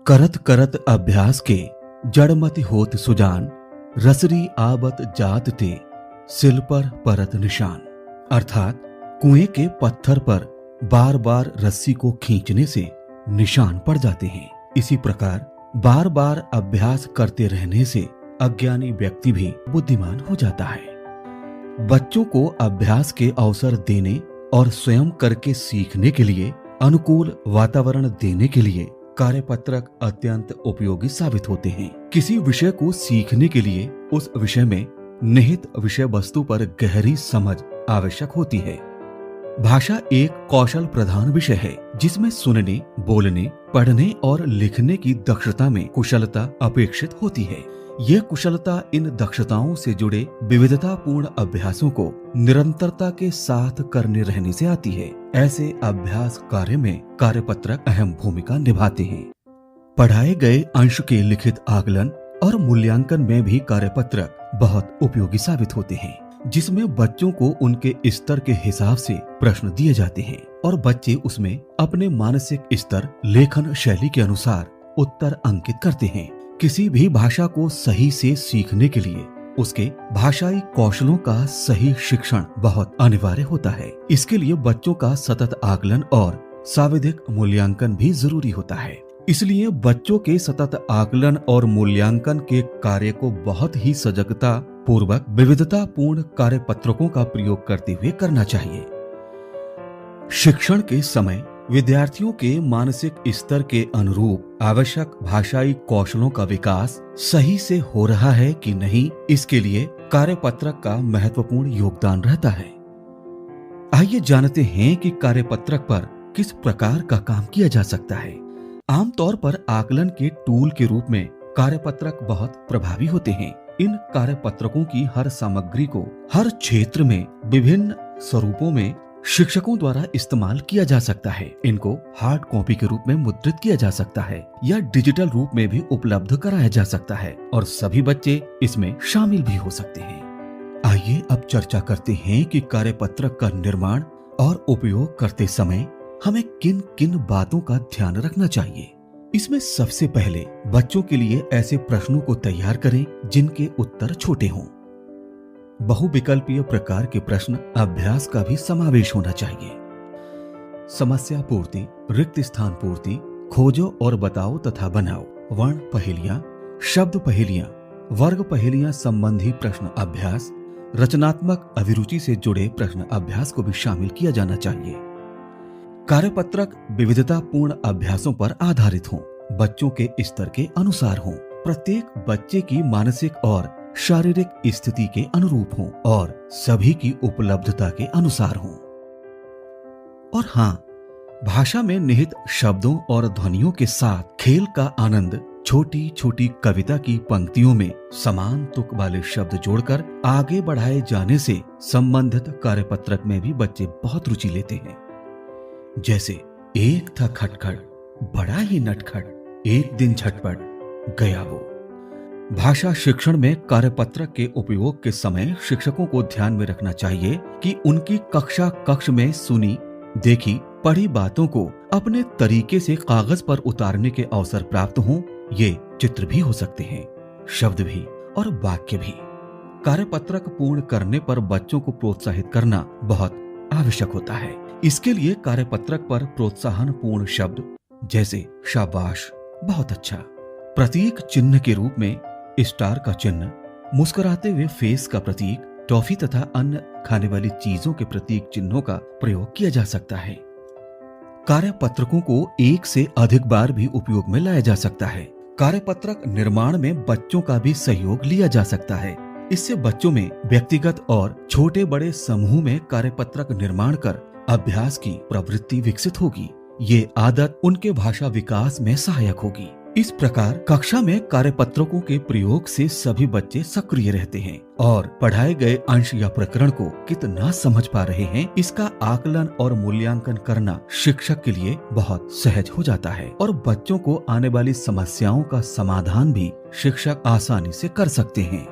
करत करत अभ्यास के जड़मति होत सुजान, रसरी आबत जात ते सिल पर परत निशान। अर्थात कुएं के पत्थर पर बार बार रस्सी को खींचने से निशान पड़ जाते हैं। इसी प्रकार बार बार अभ्यास करते रहने से अज्ञानी व्यक्ति भी बुद्धिमान हो जाता है। बच्चों को अभ्यास के अवसर देने और स्वयं करके सीखने के लिए अनुकूल वातावरण देने के लिए कार्यपत्रक अत्यंत उपयोगी साबित होते हैं। किसी विषय को सीखने के लिए उस विषय में निहित विषय वस्तु पर गहरी समझ आवश्यक होती है। भाषा एक कौशल प्रधान विषय है जिसमें सुनने, बोलने, पढ़ने और लिखने की दक्षता में कुशलता अपेक्षित होती है। यह कुशलता इन दक्षताओं से जुड़े विविधतापूर्ण अभ्यासों को निरंतरता के साथ करने रहने से आती है। ऐसे अभ्यास कार्य में कार्यपत्रक अहम भूमिका निभाते हैं। पढ़ाए गए अंश के लिखित आकलन और मूल्यांकन में भी कार्यपत्रक बहुत उपयोगी साबित होते हैं, जिसमें बच्चों को उनके स्तर के हिसाब से प्रश्न दिए जाते हैं और बच्चे उसमें अपने मानसिक स्तर, लेखन शैली के अनुसार उत्तर अंकित करते हैं। किसी भी भाषा को सही से सीखने के लिए उसके भाषाई कौशलों का सही शिक्षण बहुत अनिवार्य होता है। इसके लिए बच्चों का सतत आकलन और साविधिक मूल्यांकन भी जरूरी होता है। इसलिए बच्चों के सतत आकलन और मूल्यांकन के कार्य को बहुत ही सजगता पूर्वक विविधतापूर्ण कार्यपत्रकों का प्रयोग करते हुए करना चाहिए। शिक्षण के समय विद्यार्थियों के मानसिक स्तर के अनुरूप आवश्यक भाषाई कौशलों का विकास सही से हो रहा है कि नहीं, इसके लिए कार्यपत्रक का महत्वपूर्ण योगदान रहता है। आइए जानते हैं कि कार्यपत्रक पर किस प्रकार का काम किया जा सकता है। आमतौर पर आकलन के टूल के रूप में कार्यपत्रक बहुत प्रभावी होते हैं। इन कार्यपत्रकों की हर सामग्री को हर क्षेत्र में विभिन्न स्वरूपों में शिक्षकों द्वारा इस्तेमाल किया जा सकता है। इनको हार्ड कॉपी के रूप में मुद्रित किया जा सकता है या डिजिटल रूप में भी उपलब्ध कराया जा सकता है और सभी बच्चे इसमें शामिल भी हो सकते हैं। आइए अब चर्चा करते हैं कि कार्यपत्रक का निर्माण और उपयोग करते समय हमें किन किन बातों का ध्यान रखना चाहिए। इसमें सबसे पहले बच्चों के लिए ऐसे प्रश्नों को तैयार करें जिनके उत्तर छोटे हों। बहुविकल्पीय प्रकार के प्रश्न अभ्यास का भी समावेश होना चाहिए। समस्या पूर्ति, रिक्त स्थान पूर्ति, खोजो और बताओ तथा बनाओ, वर्ण पहेलियां, शब्द पहेलियां, वर्ग पहेलियां संबंधी प्रश्न अभ्यास, रचनात्मक अभिरुचि से जुड़े प्रश्न अभ्यास को भी शामिल किया जाना चाहिए। कार्यपत्रक विविधतापूर्ण अभ्यासों पर आधारित हों, बच्चों के स्तर के अनुसार हों, प्रत्येक बच्चे की मानसिक और शारीरिक स्थिति के अनुरूप हों और सभी की उपलब्धता के अनुसार हों। और हाँ, भाषा में निहित शब्दों और ध्वनियों के साथ खेल का आनंद छोटी छोटी कविता की पंक्तियों में समान तुक वाले शब्द जोड़कर आगे बढ़ाए जाने से संबंधित कार्यपत्रक में भी बच्चे बहुत रुचि लेते हैं। जैसे एक था खटखट, बड़ा ही नटखट, एक दिन झटपट गया वो। भाषा शिक्षण में कार्यपत्रक के उपयोग के समय शिक्षकों को ध्यान में रखना चाहिए कि उनकी कक्ष में सुनी, देखी, पढ़ी बातों को अपने तरीके से कागज पर उतारने के अवसर प्राप्त हों। ये चित्र भी हो सकते हैं, शब्द भी और वाक्य भी। कार्यपत्रक पूर्ण करने पर बच्चों को प्रोत्साहित करना बहुत आवश्यक होता है। इसके लिए कार्यपत्रक पर प्रोत्साहन पूर्ण शब्द जैसे शाबाश, बहुत अच्छा, प्रतीक चिन्ह के रूप में स्टार का चिन्ह, मुस्कुराते हुए फेस का प्रतीक, टॉफी तथा अन्य खाने वाली चीजों के प्रतीक चिन्हों का प्रयोग किया जा सकता है। कार्यपत्रकों को एक से अधिक बार भी उपयोग में लाया जा सकता है। कार्यपत्रक निर्माण में बच्चों का भी सहयोग लिया जा सकता है। इससे बच्चों में व्यक्तिगत और छोटे बड़े समूह में कार्यपत्रक निर्माण कर अभ्यास की प्रवृत्ति विकसित होगी। ये आदत उनके भाषा विकास में सहायक होगी। इस प्रकार कक्षा में कार्यपत्रकों के प्रयोग से सभी बच्चे सक्रिय रहते हैं और पढ़ाए गए अंश या प्रकरण को कितना समझ पा रहे हैं, इसका आकलन और मूल्यांकन करना शिक्षक के लिए बहुत सहज हो जाता है और बच्चों को आने वाली समस्याओं का समाधान भी शिक्षक आसानी से कर सकते हैं।